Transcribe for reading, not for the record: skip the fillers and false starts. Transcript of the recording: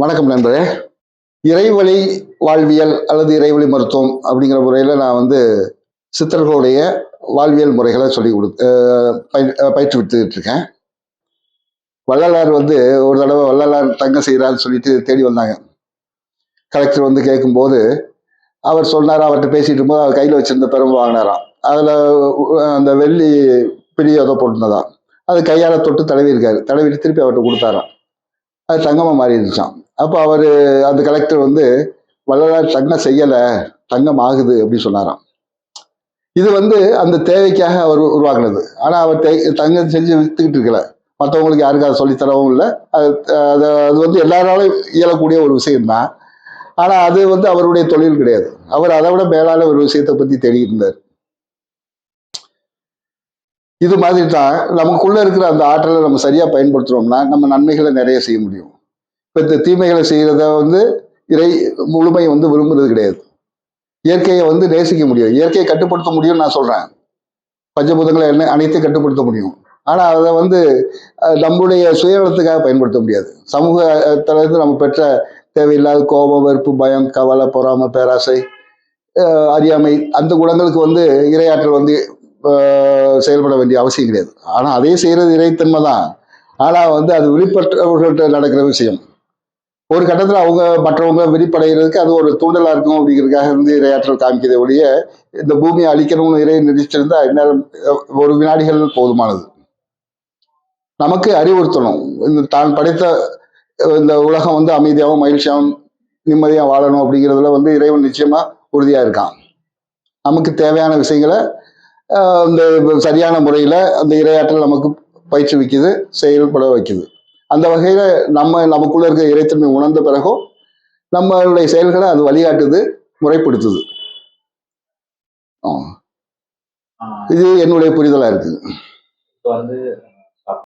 வணக்கம் நண்பரே. இறைவழி வாழ்வியல் அல்லது இறைவழி மருத்துவம் அப்படிங்கிற முறையில் நான் வந்து சித்தர்களுடைய வாழ்வியல் முறைகளை சொல்லி பயிற்றுவித்துக்கிட்டு இருக்கேன். வள்ளலார் வந்து ஒரு தடவை வள்ளலார் தங்கம் செய்கிறான்னு சொல்லிட்டு தேடி வந்தாங்க. கலெக்டர் வந்து கேட்கும்போது அவர் சொன்னார், அவர்கிட்ட பேசிட்டு இருக்கும்போது அவர் கையில் வச்சிருந்த பெரும்பு வாங்கினாராம். அதில் அந்த வெள்ளி பிடியை ஏதோ போட்டுனதான் அது கையால் தொட்டு தடவி இருக்காரு. தடவிட்டு திருப்பி அவர்கிட்ட கொடுத்தாராம். அது தங்கமாக மாறி இருந்துச்சான். அப்போ அவர் அந்த கலெக்டர் வந்து வள்ளலார் தங்கம் செய்யலை, தங்கம் ஆகுது அப்படின்னு சொன்னாராம். இது வந்து அந்த தேவைக்காக அவர் உருவாக்குனது. ஆனால் அவர் தங்கம் செஞ்சு வித்துக்கிட்டு இருக்கல. மற்றவங்களுக்கு யாருக்கும் அதை சொல்லித்தரவும் இல்லை. அது வந்து எல்லாராலும் இயலக்கூடிய ஒரு விஷயம்தான். ஆனால் அது வந்து அவருடைய தொழில் கிடையாது. அவர் அதை விட மேலான ஒரு விஷயத்தை பற்றி தேடி இருந்தார். இது மாதிரி தான் நமக்குள்ள இருக்கிற அந்த ஆற்றலை நம்ம சரியா பயன்படுத்துறோம்னா நம்ம நன்மைகளை நிறைய செய்ய முடியும். இப்போ இந்த தீமைகளை செய்யறத வந்து இறை முழுமை வந்து விரும்புறது கிடையாது. இயற்கையை வந்து நேசிக்க முடியும், இயற்கையை கட்டுப்படுத்த முடியும்னு நான் சொல்றேன். பஞ்சபூதங்களை என்ன அனைத்தையும் கட்டுப்படுத்த முடியும். ஆனா அதை வந்து நம்முடைய சுயநலத்துக்காக பயன்படுத்த முடியாது. சமூகத்திலிருந்து நம்ம பெற்ற தேவையில்லாத கோபம், வெறுப்பு, பயம், கவலை, பொறாமை, பேராசை, அறியாமை, அந்த குணங்களுக்கு வந்து இரையாற்றல் வந்து செயல்பட வேண்டிய அவசியம் கிடையாது. ஆனா அதே செய்யறது இறைத்தன்மை தான். ஆனா வந்து அது வெளிப்பட்டவர்கள்ட்ட நடக்கிற விஷயம். ஒரு கட்டத்தில் அவங்க மற்றவங்க வெளிப்படைகிறதுக்கு அது ஒரு தூண்டலா இருக்கும் அப்படிங்கிறதுக்காக வந்து இரையாற்றல் காமிக்கிறதை ஒழிய இந்த பூமியை அழிக்கணும்னு இறை நினைச்சிருந்தா இந்நேரம் ஒரு வினாடிகள் போதுமானது. நமக்கு அறிவுறுத்தணும், இந்த தான் படைத்த இந்த உலகம் வந்து அமைதியாகவும் மகிழ்ச்சியாகவும் நிம்மதியாக வாழணும் அப்படிங்கிறதுல வந்து இறைவன் நிச்சயமா உறுதியா இருக்கான். நமக்கு தேவையான விஷயங்களை இந்த சரியான முறையில் அந்த இரையாற்றல் நமக்கு பயிற்றுவிக்குது, செயல்பட வைக்குது. அந்த வகையில் நமக்குள்ள இருக்க இறைத்தன்மை உணர்ந்த பிறகும் நம்மளுடைய செயல்களை அது வழிகாட்டுது, முறைப்படுத்துது. இது என்னுடைய புரிதலா இருக்குது. வந்து